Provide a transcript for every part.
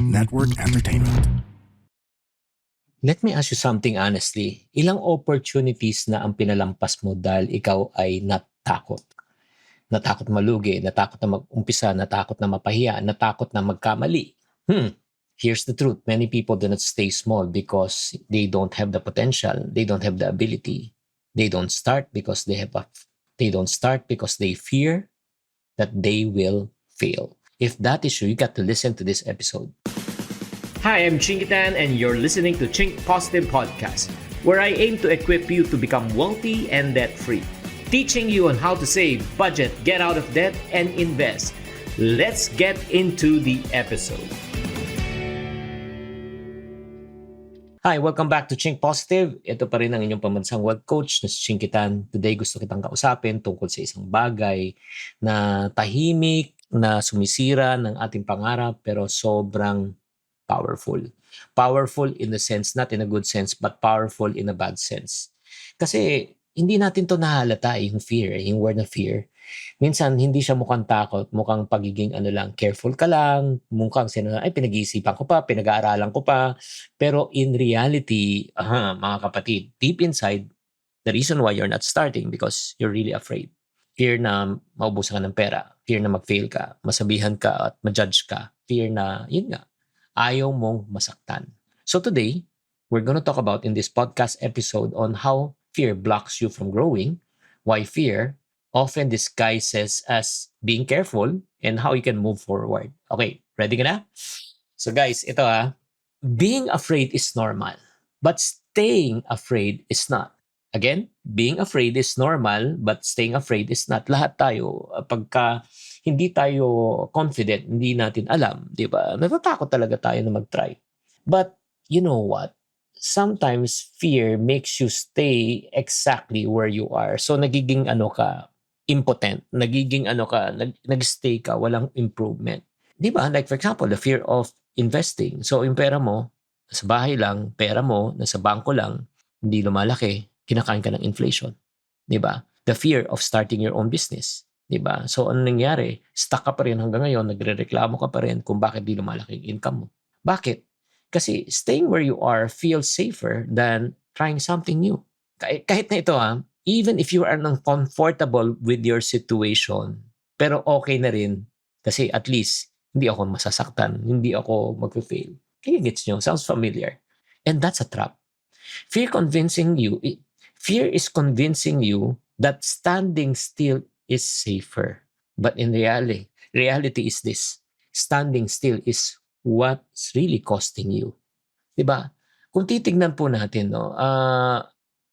Network Entertainment. Let me ask you something honestly. Ilang opportunities na ang pinalampas mo dahil ikaw ay natakot? Natakot malugi, natakot na mag-umpisa, natakot na mapahiya, natakot na magkamali. Here's the truth. Many people do not stay small because they don't have the potential. They don't have the ability. They don't start because they don't start because they fear that they will fail. If that is true, you got to listen to this episode. Hi, I'm Chinkitan and you're listening to Chink Positive Podcast, where I aim to equip you to become wealthy and debt-free, teaching you on how to save, budget, get out of debt, and invest. Let's get into the episode. Hi, welcome back to Chink Positive. Ito pa rin ang inyong pambansang wealth coach na si Chinkitan. Today gusto kitang kausapin tungkol sa isang bagay na tahimik, na sumisira ng ating pangarap pero sobrang powerful. Powerful in the sense, not in a good sense, but powerful in a bad sense. Kasi hindi natin to nahalata yung fear, yung word na fear. Minsan hindi siya mukhang takot, mukhang pagiging careful ka lang, mukhang pinag-iisipan ko pa, pinag-aaralan ko pa. Pero in reality, mga kapatid, deep inside, the reason why you're not starting because you're really afraid. Fear na maubusan ka ng pera, fear na mag-fail ka, masabihan ka at ma-judge ka, fear na, yun nga, ayaw mong masaktan. So today, we're going to talk about in this podcast episode on how fear blocks you from growing, why fear often disguises as being careful, and how you can move forward. Okay, ready ka na? So guys, ito being afraid is normal, but staying afraid is not. Again, being afraid is normal, but staying afraid is not. Lahat tayo, pagka hindi tayo confident, hindi natin alam, di ba? Natatakot talaga tayo na mag-try. But you know what? Sometimes fear makes you stay exactly where you are. So nagiging impotent. Nagiging nag-stay ka, walang improvement. Di ba? Like for example, the fear of investing. So yung pera mo, sa bahay lang, pera mo, nasa bangko lang, hindi lumalaki, kinakain ka ng inflation. Di ba? The fear of starting your own business. Diba? So, ano nangyari? Stuck ka pa rin hanggang ngayon, nagre-reklamo ka pa rin kung bakit di lumalaki yung income mo. Bakit? Kasi staying where you are feels safer than trying something new. Kahit na ito even if you are uncomfortable with your situation, pero okay na rin kasi at least hindi ako masasaktan, hindi ako mag-fail. Kaya gets nyo? Sounds familiar. And that's a trap. Fear is convincing you that standing still is safer. But in reality is this. Standing still is what's really costing you. Diba? Kung titignan po natin,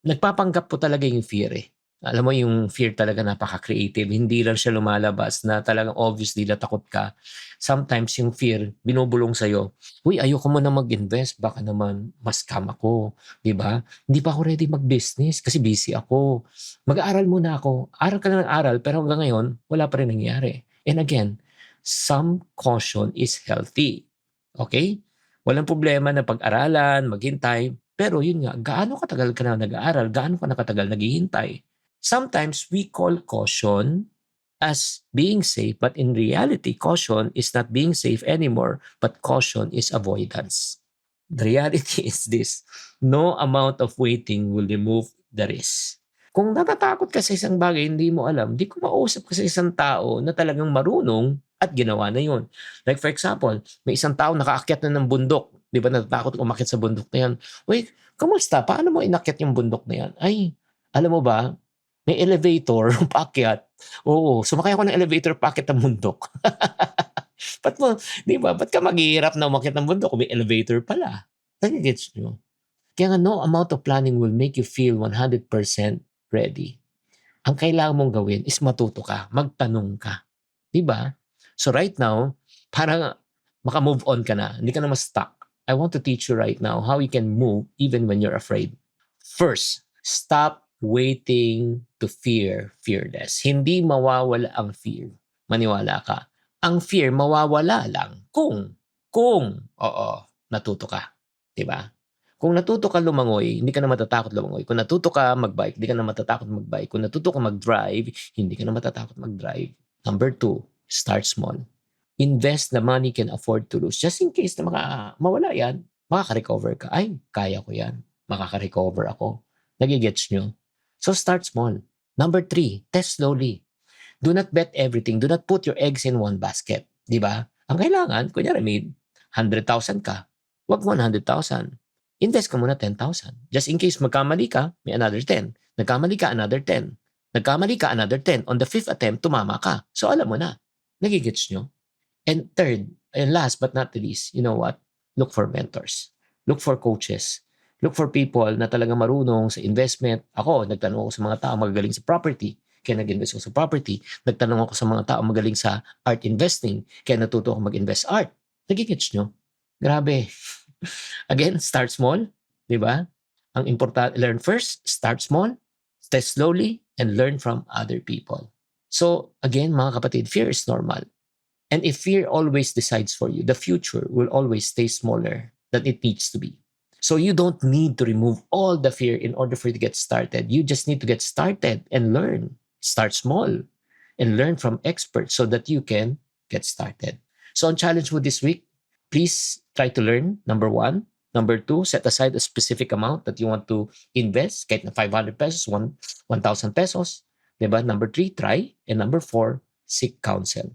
nagpapanggap po talaga yung fear . Alam mo yung fear talaga napaka-creative. Hindi lang siya lumalabas na talagang obviously natakot ka. Sometimes yung fear, binubulong sa'yo, uy, ayoko mo na mag-invest. Baka naman ma-scam ako. Diba? Hindi pa ako ready mag-business kasi busy ako. Mag-aaral muna ako. Aral ka na ng aral pero hanggang ngayon, wala pa rin nangyari. And again, some caution is healthy. Okay? Walang problema na pag-aralan, maghintay. Pero yun nga, gaano katagal ka na nag-aaral? Gaano ka nakatagal naghihintay? Sometimes we call caution as being safe, but in reality, caution is not being safe anymore, but caution is avoidance. The reality is this, no amount of waiting will remove the risk. Kung natatakot ka sa isang bagay, hindi mo alam, di ko mausap ka sa isang tao na talagang marunong at ginawa na yun. Like for example, may isang tao nakaakyat na ng bundok. Di ba natatakot umakyat sa bundok na yan? Wait, kamusta? Paano mo inakyat yung bundok na yan? Ay, alam mo ba, may elevator paakyat. Oo, sumakay ako ng elevator paakyat ng bundok. Ba't ka maghihirap na umakyat ng bundok kung may elevator pala? Nagigets nyo? Kaya nga, no amount of planning will make you feel 100% ready. Ang kailangan mong gawin is matuto ka, magtanong ka. Diba? So right now, para maka-move on ka na, hindi ka na ma-stuck. I want to teach you right now how you can move even when you're afraid. First, stop waiting to fear fearless. Hindi mawawala ang fear. Maniwala ka. Ang fear mawawala lang kung, natuto ka. Diba? Kung natuto ka lumangoy, hindi ka na matatakot lumangoy. Kung natuto ka mag-bike, hindi ka na matatakot mag-bike. Kung natuto ka mag-drive, hindi ka na matatakot mag-drive. Number 2, start small. Invest the money can afford to lose. Just in case na mawala yan, makaka-recover ka. Ay, kaya ko yan. Makaka-recover ako. Nagigets nyo? So start small. Number 3, test slowly. Do not bet everything. Do not put your eggs in one basket. Di ba? Ang kailangan, kunyari may 100,000 ka, wag 100,000. Invest ka muna 10,000. Just in case magkamali ka, may another 10. Nagkamali ka, another 10. Nagkamali ka, another 10. On the 5th attempt, tumama ka. So alam mo na. Nagigets nyo? And third, and last but not the least, you know what? Look for mentors. Look for coaches. Look for people na talagang marunong sa investment. Ako, nagtanong ako sa mga tao magagaling sa property. Kaya nag-invest ako sa property. Nagtanong ako sa mga tao magaling sa art investing. Kaya natuto ako mag-invest art. Nagigets nyo? Grabe. Again, start small. Diba? Ang important, learn first, start small, test slowly, and learn from other people. So, again, mga kapatid, fear is normal. And if fear always decides for you, the future will always stay smaller than it needs to be. So you don't need to remove all the fear in order for you to get started. You just need to get started and learn. Start small and learn from experts so that you can get started. So on challenge mo this week, please try to learn, number 1. Number 2, set aside a specific amount that you want to invest, kahit na 500 pesos, 1,000 pesos. Diba? Number 3, try. And number 4, seek counsel.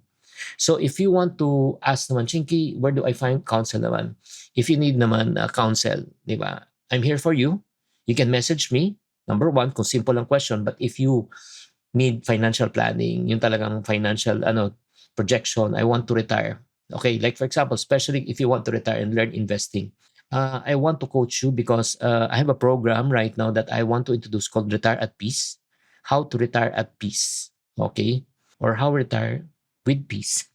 So if you want to ask naman, Chinky, where do I find counsel naman? If you need naman counsel, di ba? I'm here for you. You can message me. Number 1, kung simple ang question. But if you need financial planning, yung talagang financial projection, I want to retire. Okay, like for example, especially if you want to retire and learn investing. I want to coach you because I have a program right now that I want to introduce called Retire at Peace. How to retire at peace. Okay? Or how retire with peace.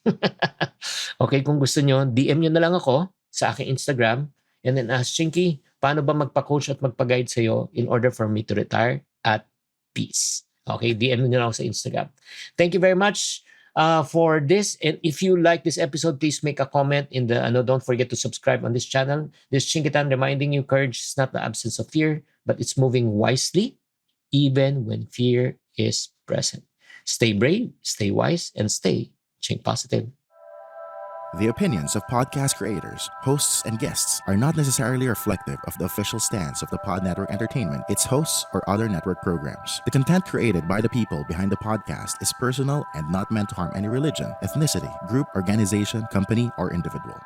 Okay, kung gusto nyo, DM nyo na lang ako sa aking Instagram and then ask, Chinky, paano ba magpa-coach at magpa-guide sa'yo in order for me to retire at peace? Okay, DM nyo lang ako sa Instagram. Thank you very much for this. And if you like this episode, please make a comment in the, don't forget to subscribe on this channel. This Chinky Tan reminding you, courage is not the absence of fear, but it's moving wisely even when fear is present. Stay brave, stay wise, and stay Chink Positive. The opinions of podcast creators, hosts, and guests are not necessarily reflective of the official stance of the Pod Network Entertainment, its hosts, or other network programs. The content created by the people behind the podcast is personal and not meant to harm any religion, ethnicity, group, organization, company, or individual.